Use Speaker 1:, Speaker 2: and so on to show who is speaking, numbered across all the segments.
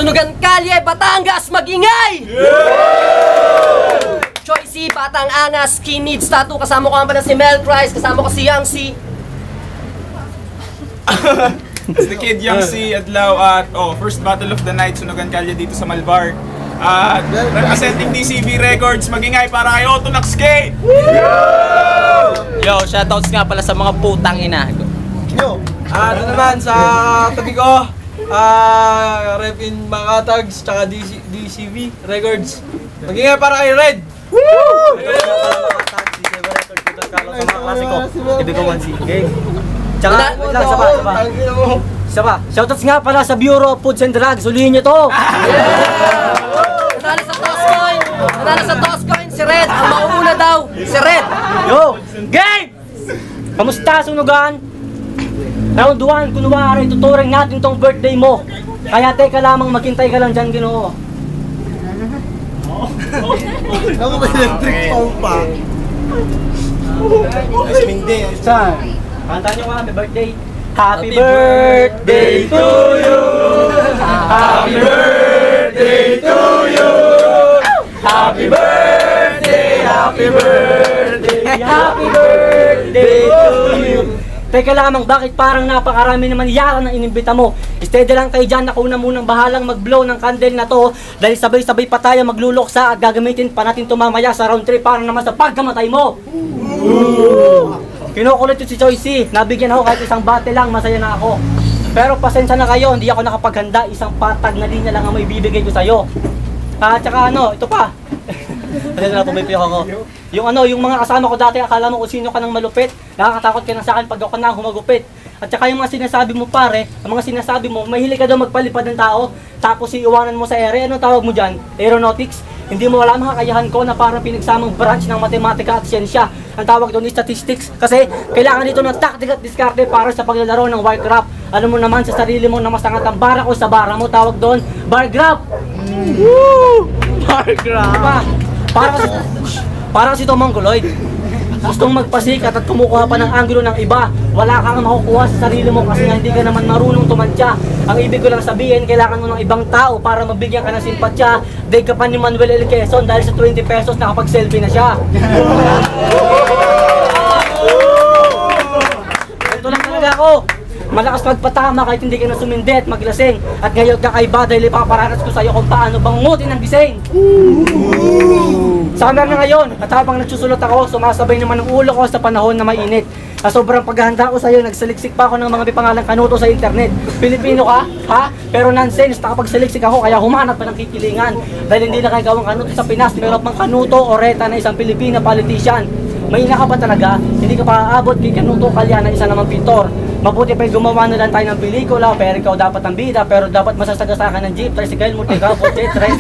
Speaker 1: Sunugan Kalye, Batangas, magingay! Choicy, Batang Angas, Skin Needs Tattoo. Kasama ko nga pala si Mel Price, kasama ko si Young C.
Speaker 2: It's the kid Young C Adlaw at first battle of the night, Sunugan Kalye dito sa Malvar. At representing DCB Records, magingay para kay Otonax K!
Speaker 3: Yo, shoutouts nga pala sa mga putang ina.
Speaker 4: Yo! Ito naman sa tabi ko, rep in mga tags, tsaka DCB Records. Magingay para kay Red! Woo!
Speaker 3: Ibig ko 1C. Okay? Tsaka, lang, isa pa. Shoutouts nga pala sa Bureau of Foods and Drugs. Ulihin nyo to!
Speaker 1: Nanalo sa toss coin! Nanalo sa toss coin si Red! Ang mauuna daw, si Red!
Speaker 3: Yo! Game! Kamusta, Sunugan? Round 1, kunwari, tuturing natin tong birthday mo. Kaya teka lamang, maghintay ka lang dyan, Ginoo.
Speaker 4: Ako ba electric pump pa?
Speaker 3: Saan? Kanta nyo nga, happy birthday. Happy birthday to you! Happy birthday to you! Happy birthday, happy birthday, happy birthday to you! Teka lamang, bakit parang napakarami naman yara na inimbita mo? Steady lang kayo dyan, ako na munang bahalang mag-blow ng candle na to. Dahil sabay-sabay pa tayo magluloksa at gagamitin pa natin ito mamaya sa round 3 para naman sa pagkamatay mo. Kinukulit ito si Choicy, nabigyan ako kahit isang bate lang, masaya na ako. Pero pasensya na kayo, hindi ako nakapaghanda, isang patag na linya lang ang may bibigay ko sa'yo. Tsaka ito pa. Pasensya na, pumipi ako. Yung mga kasama ko dati, akala mo kung sino ka ng malupit, nakakatakot ka na sa akin pag ako na humagupit. At saka yung mga sinasabi mo pare, ang mga sinasabi mo, mahilig ka daw magpalipad ng tao, tapos iiwanan mo sa ere, anong tawag mo dyan? Aeronautics? Hindi mo wala mga kakayahan ko na parang pinagsamang branch ng matematika at siyensya. Ang tawag doon is statistics, kasi kailangan dito ng tactic at diskarte para sa paglalaro ng Warcraft. Alam mo naman sa sarili mo na masangat ang bara ko sa bara mo, tawag doon, Bargraph! Woo! Bargraph! Para si Tom Mongoloid. Gustong magpasikat at kumukuha pa ng anggulo ng iba. Wala kang makukuha sa sarili mo kasi nga hindi ka naman marunong tumantya. Ang ibig ko lang sabihin, kailangan mo ng ibang tao para mabigyan ka ng simpatya. Dahil ka pa ni Manuel L. Quezon dahil sa 20 pesos nakapag-selfie na siya. Ito lang talaga ako. Malakas magpatama kahit hindi ka na sumindi at maglasing. At ngayon kakaiba dahil ipaparanas ko sa'yo kung paano bangutin ang gising. Summer na ngayon at habang nagsusulot ako, sumasabay naman ang ulo ko sa panahon na mainit. Sa sobrang paghahanda ko sa'yo, nagsaliksik pa ako ng mga pangalang kanuto sa internet. Pilipino ka? Ha? Pero nonsense, nakapagsaliksik ako kaya humanap pa ng kikilingan. Dahil hindi na kaya gawang kanuto sa Pinas, meron pang kanuto o reta na isang Pilipina politician. Mahina ka pa talaga, hindi ka pa aabot kay Kanuto Kalya na isa namang pintor. Mabuti pa gumawa na lang tayo ng pelikula, pero ikaw dapat ang bida, pero dapat masasagasakan ng jeep, tricycle, multicar, kotse, train,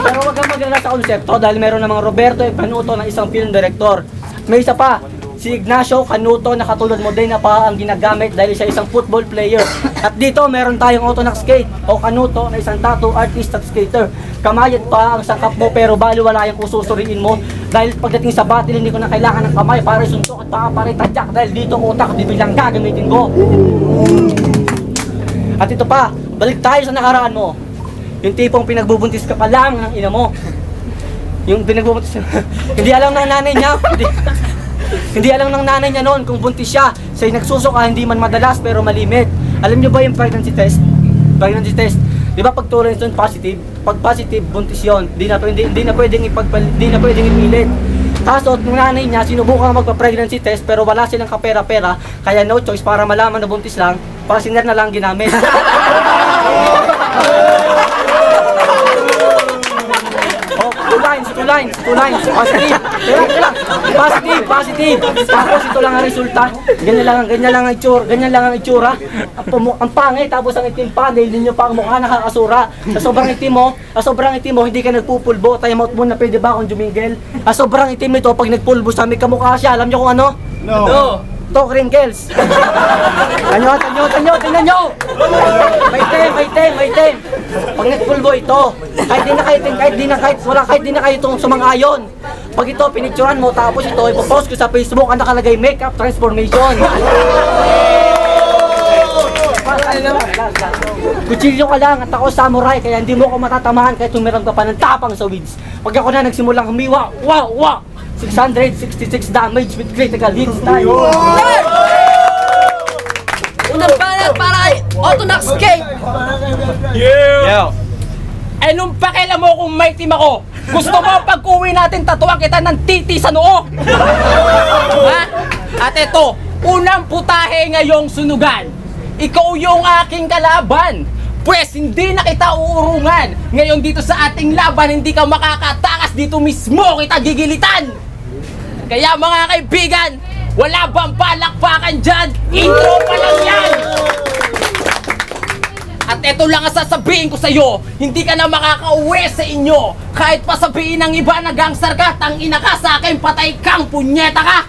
Speaker 3: pero wag kang maglala sa konsepto dahil meron namang Roberto E. Canuto na isang film director. May isa pa, si Ignacio Canuto na katulad mo din na pa ang ginagamit dahil siya isang football player. At dito meron tayong Otonax Skate o Canuto na isang tattoo artist at skater. Kamayat pa ang sangkap mo pero baliwala yung kususuriin mo. Dahil pagdating sa battle hindi ko na kailangan ng kamay para isuntok at baka para itadyak dahil dito utak bibilang gagamitin ko. At ito pa, balik tayo sa nakaraan mo. Yung tipong pinagbubuntis ka pa lang ng ina mo. Yung pinagbubuntis hindi alam ng nanay niya. Hindi alam ng nanay niya noon kung buntis siya. Siya'y nagsusuka hindi man madalas pero malimit. Alam niyo ba yung pregnancy test? Pregnancy test. Di ba pag tuloy ito positive? Pag positive, buntis yun. Hindi na pwedeng ipilit. Kaso, ng nanay niya, sinubukan magpa-pregnancy test pero wala silang kapera-pera. Kaya no choice para malaman na buntis lang, pasiner na lang ginamit. Two lines. Positive. Tapos ito lang ang resulta. Ganyan lang ang itsura. Ang pangit, tapos ang itim pa, dahil ninyo pa ang mukha nakakasura. Sa sobrang itim mo, hindi ka nagpupulbo. Time out mo na pwede ba akong jumingel? Sobrang itim nito, pag nagpulbo sa may kamukha siya, alam nyo kung ano? No. Tok wrinkles. Tingnan nyo. May tem. Pag nagpulbo ito, kahit di na kayo itong sumang-ayon. Pag ito, pinicturan mo, tapos ito, ipopost ko sa Facebook, ang nakalagay makeup transformation. Kutsilyo ka lang at ako samurai kaya hindi mo ako matatamahan kahit tumirang ka pa ng tapang sa weeds. Pag ako na nagsimulang humiwa, wow! 666 damage with critical hits tayo.
Speaker 1: Unang banat para kay Otonax Escape!
Speaker 2: Yeah!
Speaker 5: Eh nung pakialam mo kung may team ako, gusto mo pag-uwi natin tatuan kita ng titi sa noo? Ha? At eto, unang putahe ngayong sunugan. Ikaw yung aking kalaban. Pwes hindi na kita uurungan. Ngayon dito sa ating laban, hindi ka makakatakas. Dito mismo kita gigilitan. Kaya mga kaibigan, wala bang palakpakan dyan? Intro pa lang yan! At eto lang ang sasabihin ko sa'yo, hindi ka na makakauwi sa inyo. Kahit pa sabihin ng iba na gangster ka, tangina ka sa akin, patay kang punyeta ka.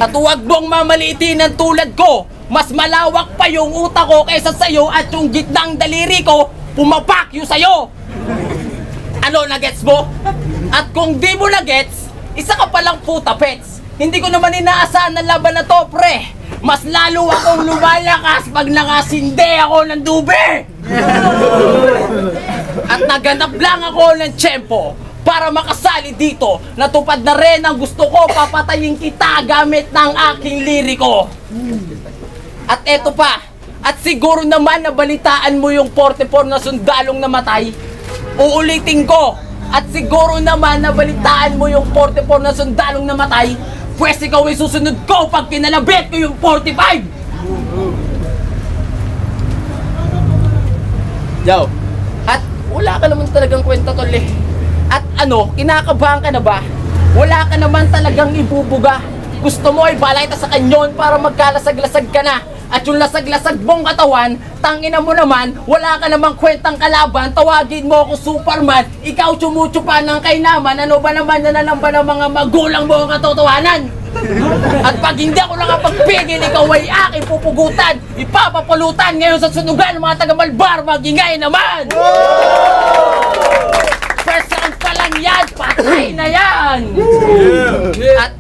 Speaker 5: At huwag mong mamaliitin ng tulad ko. Mas malawak pa yung utak ko kaysa sa'yo at yung gitnang daliri ko, pumapak yung sa'yo. Ano, nagets mo? At kung di mo nagets, isa ka palang puta pets. Hindi ko naman inaasahan na laban na to, pre. Mas lalo akong lumalakas pag nakasinde ako ng dube. At naganap lang ako ng tiyempo para makasali dito. Natupad na rin ang gusto ko, papatayin kita gamit ng aking liriko. At eto pa, at siguro naman nabalitaan mo yung 44 na sundalong namatay. Uulitin ko, at siguro naman nabalitaan mo yung 44 na sundalong namatay. Pwes ikaw ay susunod ko pag pinalabit ko yung 45! Yo! At wala ka naman talagang kwenta tol eh. At ano, kinakabahan ka na ba? Wala ka naman talagang ibubuga. Gusto mo ay balay ta sa kanyon para magkalasag-lasag ka na. At yung lasag-lasag mong katawan, tangina mo naman, wala ka namang kwentang kalaban, tawagin mo ako Superman, ikaw tsumutsupa ng kainaman, ano ba naman nananamba ng mga magulang mo ang katotohanan? At pag hindi ako nakapagpigil, ikaw ay aking pupugutan, ipapapulutan ngayon sa sunugan, mga taga-Malbar, magingay naman! First round pa lang yan, patay na yan!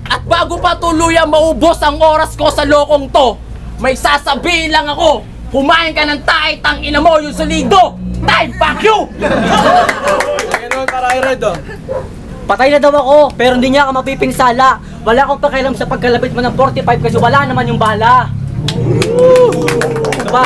Speaker 5: At bago pa tuluyang maubos ang oras ko sa lokong to, may sasabihin lang ako, kumain ka ng tayo, tangina mo yung solido! Time, fuck you!
Speaker 4: Ganun para kay Red, oh.
Speaker 3: Patay na daw ako, pero hindi niya ako mapipinsala. Wala akong pakialam sa pagkalabit mo ng 45 kasi wala naman yung bala. Diba?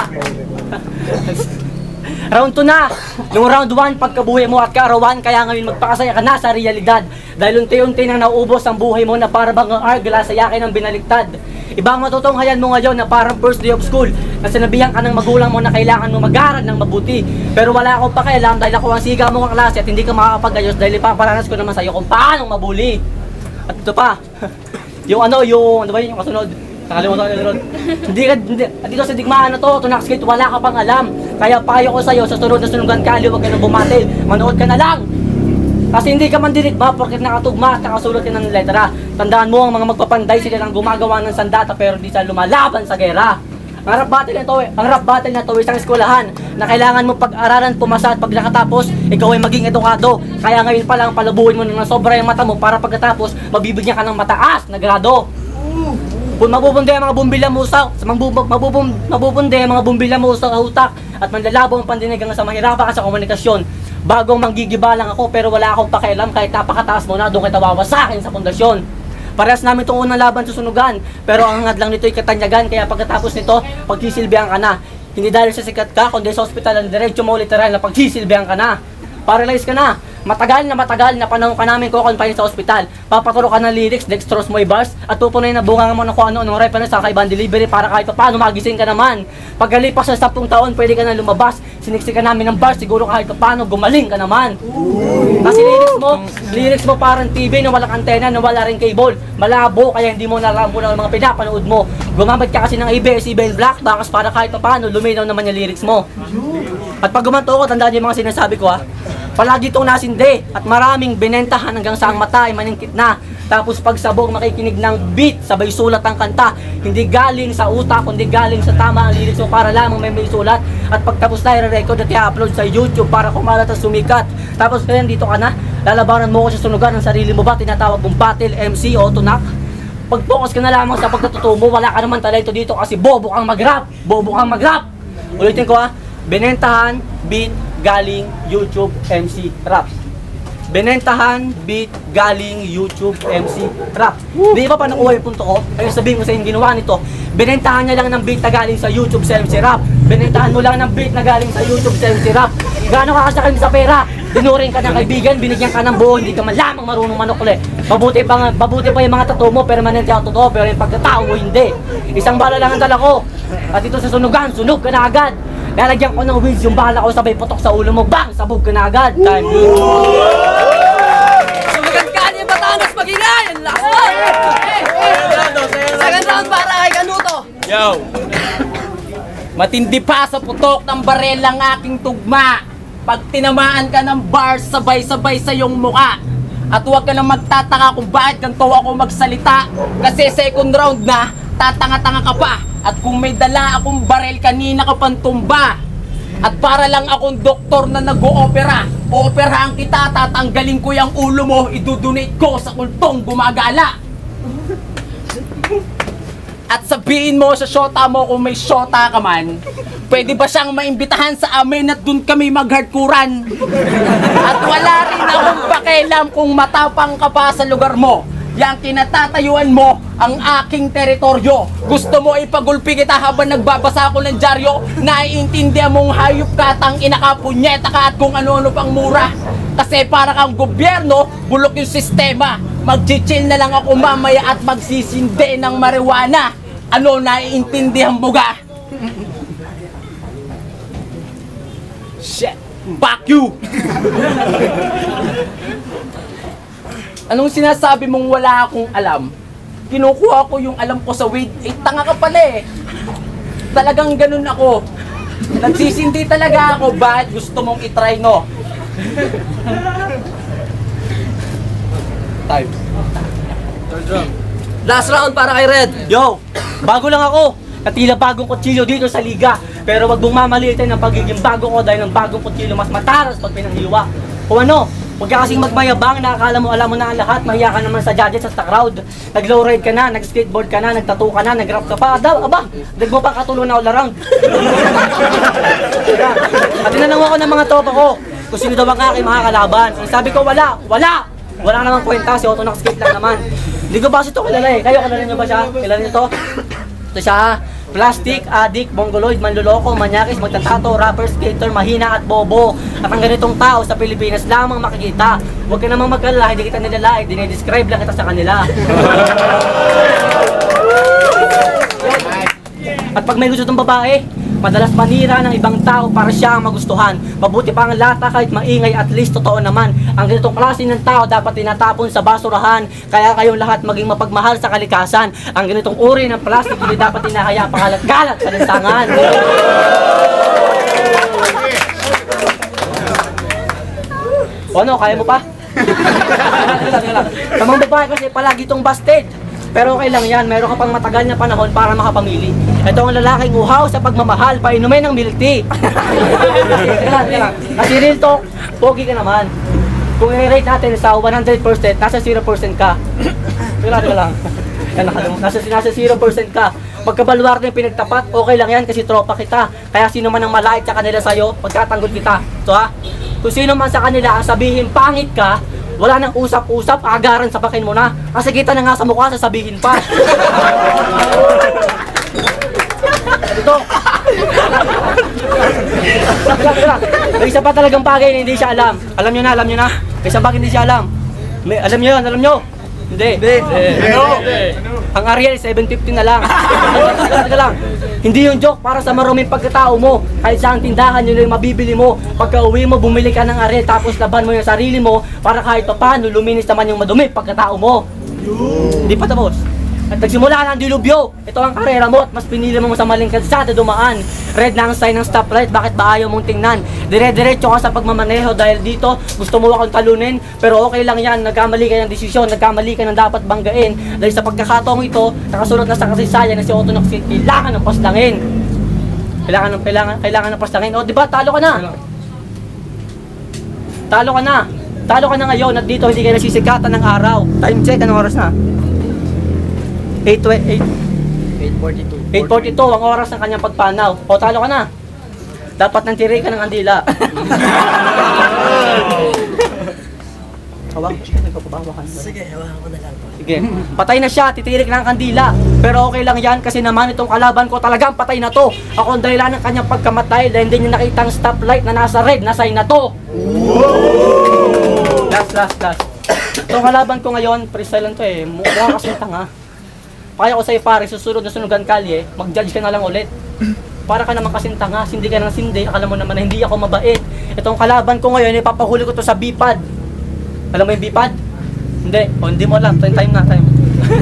Speaker 3: Round 2 na. Nung round 1, pagkabuhay mo at kaarawan, kaya ngayon magpakasaya ka na sa realidad. Dahil unti-unti nang nauubos ang buhay mo na para bang ang argala sa yakin ang binaliktad. Ibang matutunghayan mo ngayon na parang first day of school na sinabihan ka ng magulang mo na kailangan mo mag-aral ng mabuti. Pero wala akong pakialam dahil ako ang siga mo ng klase at hindi ka makakapag-ayos dahil ipaparanas ko naman sa'yo kung paano mabuli. At ito pa, ano ba yung kasunod? Nakalimutan ko yun. At dito sa digmaan na to, Otonax Escape, wala ka pang alam. Kaya payo ko sa'yo, sa sunod na sunugan kali, huwag ka nang bumatil. Manood ka na lang. Kasi hindi ka man dirigma porket nakatugma at nakasulat ka ng letra. Tandaan mo ang mga magpapanday sila lang gumagawa ng sandata pero di sila lumalaban sa gera. Ang rap battle na to, isang eskwelahan na kailangan mo pag-aralan, pumasa at pag nakatapos, ikaw ay maging edukado. Kaya ngayon pa lang palabuhin mo na sobra yung mata mo para pagkatapos mabibigyan ka ng mataas na grado. Kung mabubundi ang mga bumbilya mo sa utak at manlalabo ang pandinig sa mahirapan ka sa komunikasyon. Bagong manggigiba lang ako pero wala akong pakialam kahit napakataas mo na doon kita wawasakin sa pundasyon. Parehas namin itong unang laban sa sunugan pero ang hangad lang nito ay katanyagan kaya pagkatapos nito pagsisilbihan ka na. Hindi dahil sa sikat ka kundi sa ospital ang diretso mo literal na pagsisilbihan ka na. Paralyze ka na. Matagal na panahon ka namin kukonfine sa ospital. Papaturo ka ng lyrics, dextrose mo bars at pupunay na bunga mo na kung ano-anong reference sa kaibang delivery para kahit paano magising ka naman. Pagkalipas sa 10 taon, pwede ka na lumabas. Siniksik ka namin ng bars, siguro kahit paano gumaling ka naman. Kasi lyrics mo parang TV na walang antena, na wala rin cable. Malabo, kaya hindi mo nalabo na mga pinapanood mo. Gumamit ka kasi ng ABS-CBN Black Box para kahit paano luminaw naman yung lyrics mo. At pag gumanto ko, tandaan niyo yung mga sinasabi ko ha. Palagi itong nasindi at maraming binentahan hanggang sa ang mata ay maningkit na. Tapos pagsabog makikinig ng beat, sabay sulat ang kanta. Hindi galing sa utak, kundi galing sa tama ang lyrics mo para lamang may sulat. At pagtapos na i-record at i-upload sa YouTube para kumalat at sumikat. Tapos kaya dito ka na, lalabanan mo ko sa sunugan ng sarili mo ba? Tinatawag mong battle MC o Otonax. Pag-focus ka na lamang sa pagkatutuo mo, wala ka naman talento dito kasi bobo kang mag-rap. Ulitin ko ha. Benentahan beat galing YouTube MC Rap. Benentahan beat galing YouTube MC Rap. Di ba pa nakuha yung punto ko? Ayun sabihin ko sa inyo ginawa nito. Benentahan niya lang ng beat na galing sa YouTube sa MC Rap. Benentahan mo lang ng beat na galing sa YouTube sa MC Rap. Gaano ka kasakit sa pera? Dinuring ka ng kaibigan, binigyan ka ng buo, hindi ka man lamang marunong manukli. Mabuti pa yung mga totoo mo, permanente ang totoo, pero yung pagkatao mo hindi. Isang bala lang ang dala ko. At ito sa sunugan, sunog ka na agad. Lalagyan ko ng wheels yung bala ko, sabay putok sa ulo mo, bang! Sabog ka na agad. Time good.
Speaker 1: Sumagan ka niya Batanas Magingay! Ang lakas mo! Second round para kay Kanuto.
Speaker 5: Yo! Matindi pa sa putok ng barel ang aking tugma. Pag tinamaan ka ng bars, sabay-sabay sa iyong muka. At huwag ka nang magtataka kung bakit ganito ako magsalita. Kasi second round na, tatanga-tanga ka pa. At kung may dala akong barel, kanina ka pang tumba. At para lang akong doktor na nag-o-opera, ooperahan kita, tatanggalin ko yung ulo mo, idudonate ko sa kultong gumagala. At sabihin mo sa syota mo kung may syota ka man, pwede ba siyang maimbitahan sa amin at dun kami mag-hardcorean? At wala rin akong pakialam kung matapang ka pa sa lugar mo. Yang kinatatayuan mo ang aking teritoryo. Gusto mo ipagulpi kita habang nagbabasa ako ng dyaryo? Naiintindihan mong hayop ka, tangina ka, punyeta ka at kung ano-ano pang mura. Kasi para kang gobyerno, bulok yung sistema. Mag-chill na lang ako mamaya at magsisindi ng marijuana. Ano, naiintindihan mo ga? Shit! Fuck you! Anong sinasabi mong wala akong alam? Kinukuha ko yung alam ko sa weed. Eh, tanga ka pala eh. Talagang ganun ako. Nagsisindi talaga ako. Bakit gusto mong itry, no? Time.
Speaker 1: Last round para kay Red.
Speaker 3: Yo, bago lang ako. Natila bagong kutsilyo dito sa liga. Pero wag mong mamalitin ang pagiging bago ko dahil ang bagong kutsilyo mas mataras pag pinanghiwa. O ano, huwag ka kasing magmayabang, nakakala mo alam mo na ang lahat, mahiya ka naman sa judges at sa crowd. Nag-lowride ka na, nag-skateboard ka na, nag-tattoo ka na, nag-rap ka pa. Aba, dag mo pa katulong na all around. At tinanong ako ng mga tropa ko kung sino daw ang aking mga kalaban. Ang sabi ko, wala namang kwenta, si Otto nag-skate lang naman. Hindi ko ba kasi ito kilala eh. Kayo, kilala nyo ba siya? Kilala nyo to? Ito siya, plastic, addict, mongoloid, manluloko, manyakis, magtatato, rapper, skater, mahina at bobo. At ang ganitong tao sa Pilipinas lamang makikita. Huwag ka namang magkalala, hindi kita nilalait, dinidescribe lang kita sa kanila. At pag may gusto itong babae, madalas manira ng ibang tao para siya ang magustuhan. Mabuti pa ang lata kahit maingay, at least totoo naman. Ang ganitong klase ng tao dapat tinatapon sa basurahan. Kaya kayong lahat maging mapagmahal sa kalikasan. Ang ganitong uri ng plastic hindi dapat tinahaya pakalat-kalat sa lansangan. O ano, kaya mo pa? Sa mga babae kasi palagi itong busted. Pero okay lang yan, meron ka pang matagal na panahon para makapamili. Ito ang lalaking uhaw sa pagmamahal, painumin ng milk tea. Kasi real talk, pogi ka naman. Kung i-rate natin sa 100%, nasa 0% ka. Teka lang. Nasa 0% ka. Pagkabaluar na yung pinagtapat, okay lang yan kasi tropa kita. Kaya sino man ang malait sa kanila sa'yo, pagkatanggol kita. So ha, kung sino man sa kanila ang sabihin pangit ka, wala nang usap-usap, agaran sa pakin mo na. Kasi kita na nga sa mukha, sasabihin pa. Ito. May isa pa talagang bagay na hindi siya alam. Alam nyo na. May isang bagay hindi siya alam. Alam nyo yun, alam nyo? Hindi. Ano? Ang Ariel, 750 na lang. lang. Hindi yung joke para sa maruming pagkatao mo. Kahit saan tindahan yun yung mabibili mo. Pagka uwi mo, bumili ka ng Ariel tapos laban mo yung sarili mo para kahit pa paano luminis naman yung madumi pagkatao mo. Hindi pa tapos. At nagsimula na ang dilubyo. Ito ang karera mo at mas pinili mo sa maling kalsada dumaan. Red na ang sign ng stoplight, bakit ba ayaw mong tingnan? Dire-diretso ka sa pagmamaneho dahil dito gusto mo akong talunin. Pero okay lang yan, nagkamali ka ng desisyon, nagkamali ka ng dapat banggain. Dahil sa pagkakataong ito, nakasunod na sa kasaysayan na si Otto Naksit, kailangan ng paslangin. Kailangan ng paslangin. O diba, talo ka na. Talo ka na ngayon at dito hindi ka nasisikatan ng araw. Time check, anong oras na? 8:42 ang oras ng kanyang pagpanaw. O talo ka na. Dapat nang tiri ka ng andila. Hawak, nagpapabawa ka.
Speaker 1: Sige, hawakan ko na lang.
Speaker 3: Sige, patay na siya, titirik na ang kandila. Pero okay lang yan kasi naman itong kalaban ko talagang patay na to. Ako ang dahilan ng kanyang pagkamatay dahil hindi niya nakita ang stoplight na nasa red na sign na to. Last. Itong kalaban ko ngayon, freestyle lang to eh. Mukhang kasing tanga. Kaya ko sa'yo pare, susunod na sunugan kalye, mag-judge ka na lang ulit. Para ka naman kasing tanga, sindi ka ng sindi, akala mo naman na hindi ako mabait. Itong kalaban ko ngayon, ipapahuli ko to sa bipad. Alam mo yung bipad? Hindi, hindi mo alam, time na.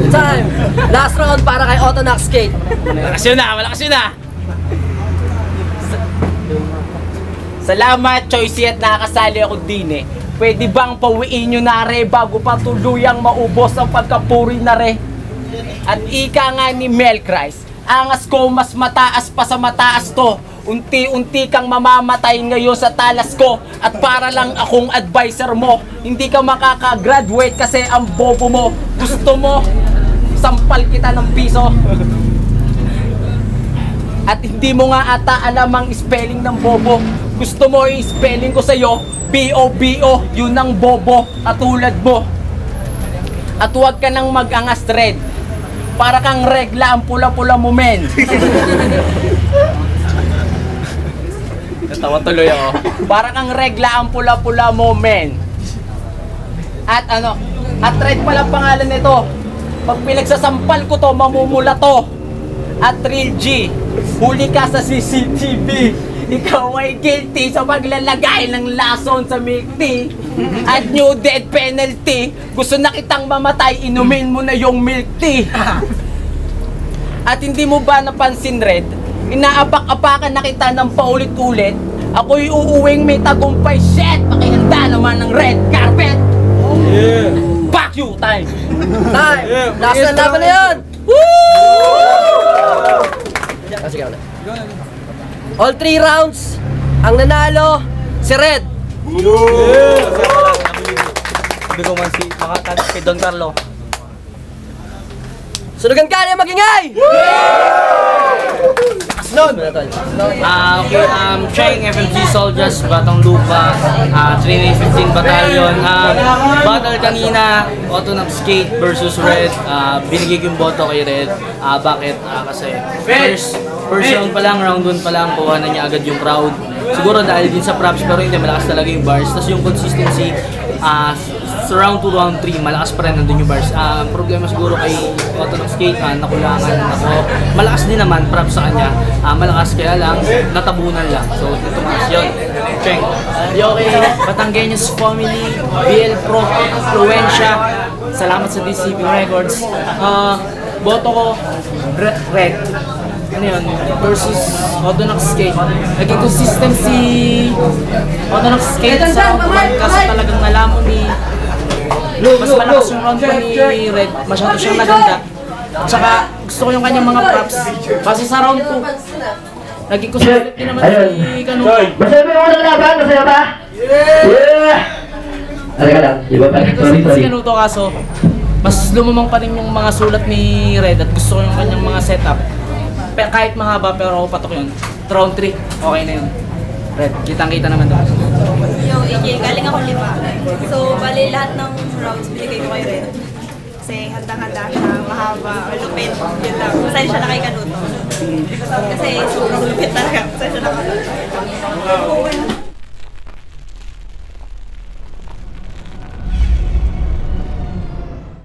Speaker 1: Time! Last round para kay Otonox Skate.
Speaker 5: Malakas yun na! Salamat, Choicy, at nakakasali ako din eh. Pwede bang pawiin nyo na re bago pa tuluyang maubos ang pagkapuri na re? At ika nga ni Melcrise, angas ko mas mataas pa sa mataas to. Unti-unti kang mamamatay ngayon sa talas ko. At para lang akong advisor mo, hindi ka makakagraduate kasi ang bobo mo. Gusto mo, sampal kita ng piso. At hindi mo nga ata alam ang spelling ng bobo. Gusto mo i-spelling ko sa'yo, B-O-B-O, yun ang bobo, katulad mo. At huwag ka nang mag-angas red. Para kang regla ang pula-pula mo, men. Natawa tuloy ako. Para kang regla ang pula-pula mo, men. At red pala pangalan nito. Pag pinagsasampal ko to, mamumula to. At Real G, huli ka sa CCTV. Ikaw ay guilty sa paglalagay ng lason sa milk tea. At new death penalty. Gusto na kitang mamatay, inumin mo na yung milk tea. At hindi mo ba napansin, Red? Inaapak-apakan na kita ng paulit-ulit. Ako'y uuwing may tagumpay. Shit! Pakihanda naman ng red carpet.
Speaker 4: Yeah.
Speaker 5: Back you! Time!
Speaker 1: Time! Last na laban na yun! Sige, all 3 rounds, ang nanalo, si Red.
Speaker 3: Sabi ko man si makatag kay Don Carlo.
Speaker 1: Sunugan ka niya magingay!
Speaker 6: Okay, Cheng FMG Soldiers, Batang Lupa, 3915 Battalion. Battle kanina, Otonox Skate versus Red. Binigay ko yung boto kay Red. Bakit? Kasi first round pa lang, round 1 pa lang, kuha na niya agad yung crowd. Siguro dahil din sa props, pero hindi, malakas talaga yung bars. Tapos yung consistency, sa round 2, round 3, malakas pa rin nandun yung bars. Ang problema siguro kay Otonox Skate, nakulangan ako. Malakas din naman, props sa kanya. Malakas kaya lang, natabunan lang. So, ito mas yun. Cheng. Okay, Batanggenyos Family, BL Pro, Influencia. Salamat sa DCB Records. Boto ko, Red. Ano yun? Versus Otonox Skate. Naging consistent si Otonox Skate sa round 1 kasi talagang nalaman ni mas malakas yung round 1 ni Red. Masyado siyang naganda. Tsaka gusto ko yung kanyang mga props. Base sa round 2, naging consistent din naman si Kanuto.
Speaker 7: Masaya ba yung unang laban? Masaya ba? Yeah! Halika lang, iba pa.
Speaker 6: Si Kanuto kaso, mas lumamang pa rin yung mga sulat ni Red at gusto ko yung kanyang mga setup. Pero kahit mahaba pero ako patok yun. Round 3, okay na yun. Red, kitang-kita naman doon.
Speaker 8: Yo, AJ, galing ako 5. So, bali lahat ng rounds binigay ko kay Red. Kasi handang-handa siya, mahaba, lupit, yun lang. Pasensya siya na kay Kanuto. Kasi sobrang lupit talaga. Pasensya na Kanuto.